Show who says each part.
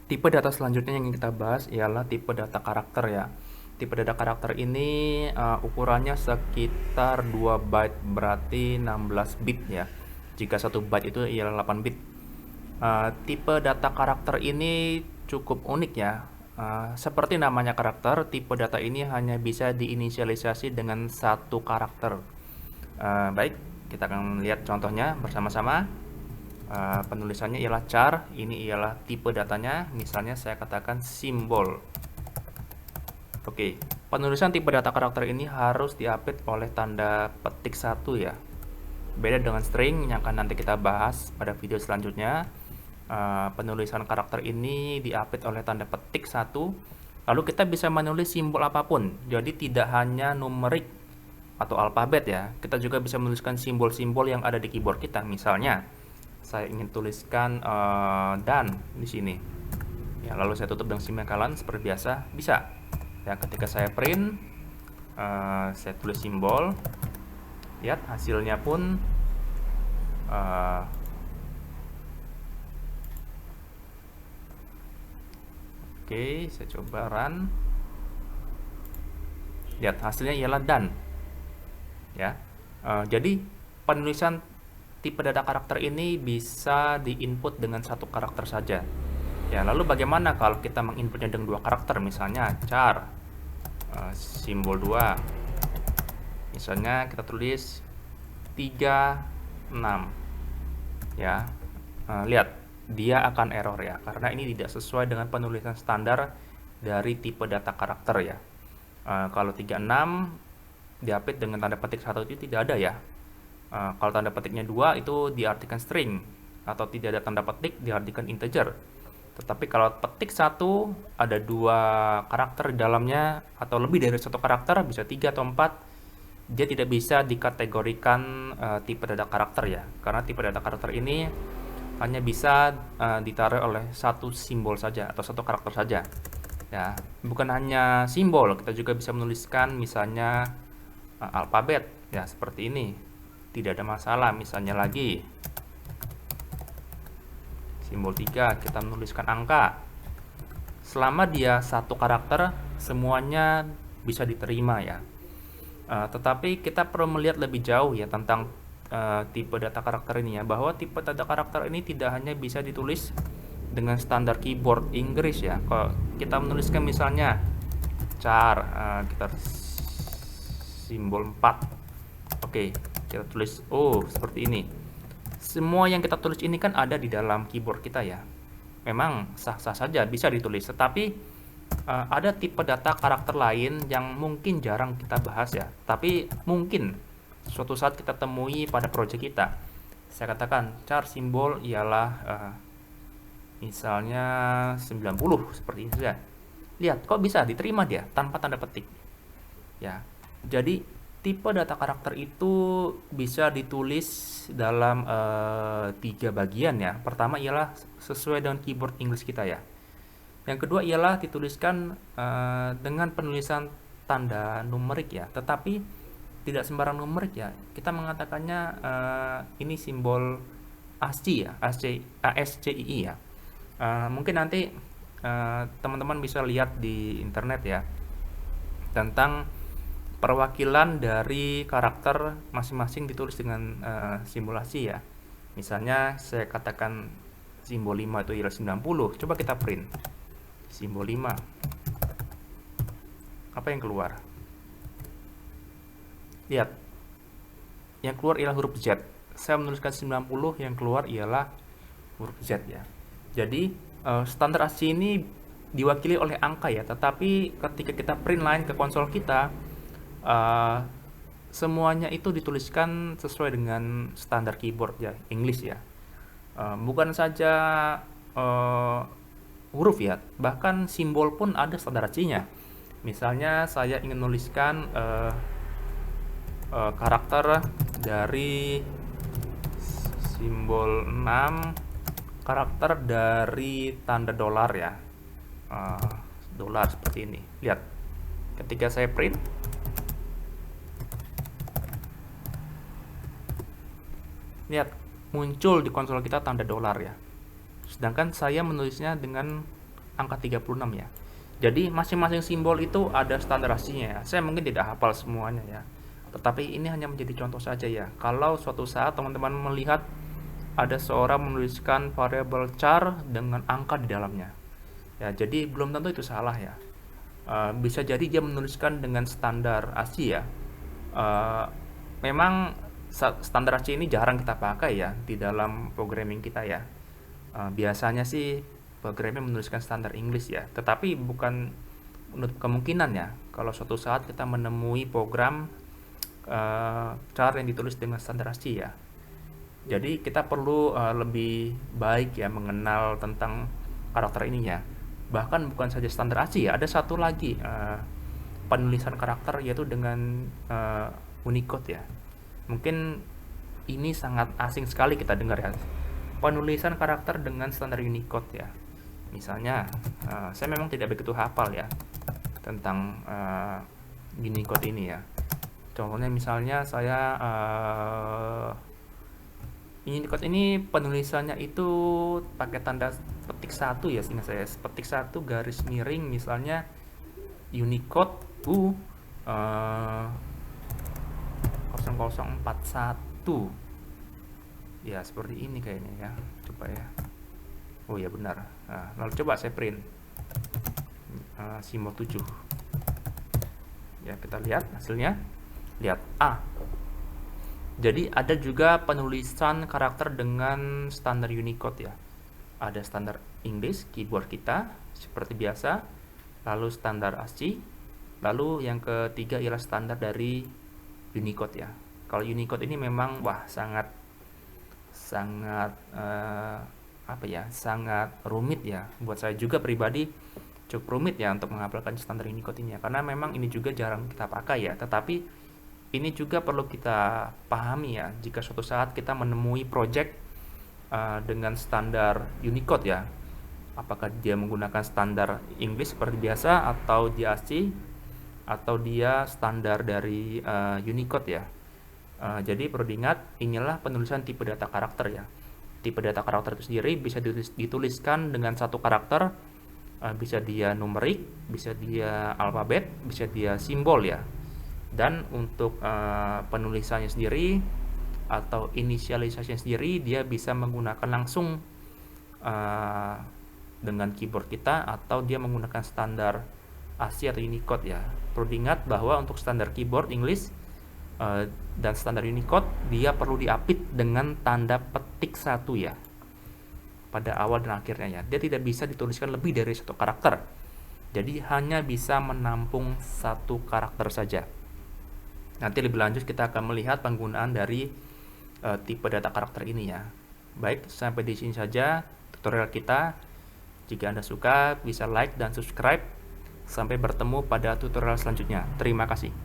Speaker 1: Tipe data selanjutnya yang ingin kita bahas ialah tipe data karakter ya. Tipe data karakter ini ukurannya sekitar 2 byte, berarti 16 bit ya. Jika 1 byte itu ialah 8 bit. Tipe data karakter ini cukup unik ya. Seperti namanya karakter, tipe data ini hanya bisa diinisialisasi dengan satu karakter. Baik, kita akan lihat contohnya bersama-sama. Penulisannya ialah char, ini ialah tipe datanya, misalnya saya katakan simbol. Oke, penulisan tipe data karakter ini harus diapit oleh tanda petik 1 ya. Beda dengan string yang akan nanti kita bahas pada video selanjutnya. Penulisan karakter ini diapit oleh tanda petik 1, lalu kita bisa menulis simbol apapun, jadi tidak hanya numerik atau alfabet ya, kita juga bisa menuliskan simbol-simbol yang ada di keyboard kita. Misalnya saya ingin tuliskan dan di sini ya, lalu saya tutup dengan semikolon seperti biasa, bisa ya. Ketika saya print, saya tulis simbol, lihat hasilnya pun oke, saya coba run, lihat hasilnya ialah dan ya. Jadi penulisan tipe data karakter ini bisa diinput dengan satu karakter saja. Ya, lalu bagaimana kalau kita menginputnya dengan 2 karakter, misalnya char simbol 2. Misalnya kita tulis 36. Ya. Lihat, dia akan error ya, karena ini tidak sesuai dengan penulisan standar dari tipe data karakter ya. Kalau 36 diapit dengan tanda petik 1 itu tidak ada ya. Kalau tanda petiknya 2 itu diartikan string, atau tidak ada tanda petik diartikan integer. Tetapi kalau petik 1 ada 2 karakter di dalamnya, atau lebih dari 1 karakter, bisa 3 atau 4, dia tidak bisa dikategorikan tipe data karakter ya. Karena tipe data karakter ini hanya bisa ditaruh oleh satu simbol saja atau satu karakter saja. Ya, bukan hanya simbol, kita juga bisa menuliskan misalnya alfabet ya, seperti ini. Tidak ada masalah. Misalnya lagi simbol 3, kita menuliskan angka. Selama dia satu karakter, semuanya bisa diterima ya. Tetapi kita perlu melihat lebih jauh ya tentang tipe data karakter ini ya, bahwa tipe data karakter ini tidak hanya bisa ditulis dengan standar keyboard Inggris ya. Kalau kita menuliskan misalnya char, kita simbol 4. Oke, kita tulis seperti ini. Semua yang kita tulis ini kan ada di dalam keyboard kita ya. Memang sah-sah saja bisa ditulis, tetapi ada tipe data karakter lain yang mungkin jarang kita bahas ya, tapi mungkin suatu saat kita temui pada project kita. Saya katakan char simbol ialah misalnya 90, seperti ini saja. Lihat, kok bisa diterima dia tanpa tanda petik ya. Jadi tipe data karakter itu bisa ditulis dalam 3 bagian ya. Pertama ialah sesuai dengan keyboard Inggris kita ya. Yang kedua ialah dituliskan dengan penulisan tanda numerik ya, tetapi tidak sembarang numerik ya. Kita mengatakannya ini simbol ASCII ya, ASCII ya. Mungkin nanti teman-teman bisa lihat di internet ya tentang perwakilan dari karakter masing-masing ditulis dengan simbolasi ya. Misalnya saya katakan simbol 5 itu ialah 90. Coba kita print simbol 5. Apa yang keluar? Lihat, yang keluar ialah huruf Z. Saya menuliskan 90, yang keluar ialah huruf Z ya. Jadi standar ASCII ini diwakili oleh angka ya, tetapi ketika kita print line ke konsol kita, semuanya itu dituliskan sesuai dengan standar keyboard ya, English ya. Bukan saja huruf ya, bahkan simbol pun ada standar ASCII-nya. Misalnya saya ingin menuliskan karakter dari simbol 6, karakter dari tanda dolar ya, dolar seperti ini. Lihat, ketika saya print, lihat muncul di konsol kita tanda dolar ya. Sedangkan saya menulisnya dengan angka 36 ya. Jadi masing-masing simbol itu ada standarisasinya ya. Saya mungkin tidak hafal semuanya ya. Tetapi ini hanya menjadi contoh saja ya. Kalau suatu saat teman-teman melihat ada seorang menuliskan variabel char dengan angka di dalamnya. Ya, jadi belum tentu itu salah ya. Bisa jadi dia menuliskan dengan standar ASCII ya. Memang standar ASCII ini jarang kita pakai ya di dalam programming kita ya. Biasanya sih programnya menuliskan standar English ya, tetapi bukan menutup kemungkinan ya kalau suatu saat kita menemui program char yang ditulis dengan standar ASCII ya. Jadi kita perlu lebih baik ya mengenal tentang karakter ini ya. Bahkan bukan saja standar ASCII ya, ada satu lagi penulisan karakter yaitu dengan Unicode ya. Mungkin ini sangat asing sekali kita dengar ya. Penulisan karakter dengan standar Unicode ya. Misalnya, saya memang tidak begitu hafal ya tentang Unicode ini ya. Contohnya misalnya saya Unicode ini penulisannya itu pakai tanda petik 1 ya, sehingga saya petik 1 garis miring misalnya Unicode U 0041 ya, seperti ini kayaknya ya. Coba ya. Oh ya benar. Nah, lalu coba saya print simbol 7 ya, kita lihat hasilnya. Lihat A. Jadi ada juga penulisan karakter dengan standar Unicode ya. Ada standar English keyboard kita seperti biasa, lalu standar ASCII, lalu yang ketiga ialah standar dari Unicode ya. Kalau Unicode ini memang sangat sangat rumit ya. Buat saya juga pribadi cukup rumit ya untuk menghafalkan standar Unicode ini ya, karena memang ini juga jarang kita pakai ya. Tetapi ini juga perlu kita pahami ya, jika suatu saat kita menemui project dengan standar Unicode ya, apakah dia menggunakan standar English seperti biasa, atau dia ASCII, atau dia standar dari Unicode ya. Jadi perlu diingat, inilah penulisan tipe data karakter ya. Tipe data karakter itu sendiri bisa dituliskan dengan satu karakter, bisa dia numerik, bisa dia alfabet, bisa dia simbol ya. Dan untuk penulisannya sendiri atau inisialisasinya sendiri, dia bisa menggunakan langsung dengan keyboard kita, atau dia menggunakan standar ASCII atau Unicode ya. Perlu diingat bahwa untuk standar keyboard English dan standar Unicode, dia perlu diapit dengan tanda petik 1 ya, pada awal dan akhirnya ya. Dia tidak bisa dituliskan lebih dari satu karakter. Jadi hanya bisa menampung satu karakter saja. Nanti lebih lanjut kita akan melihat penggunaan dari tipe data karakter ini ya. Baik, sampai di sini saja tutorial kita. Jika Anda suka, bisa like dan subscribe. Sampai bertemu pada tutorial selanjutnya. Terima kasih.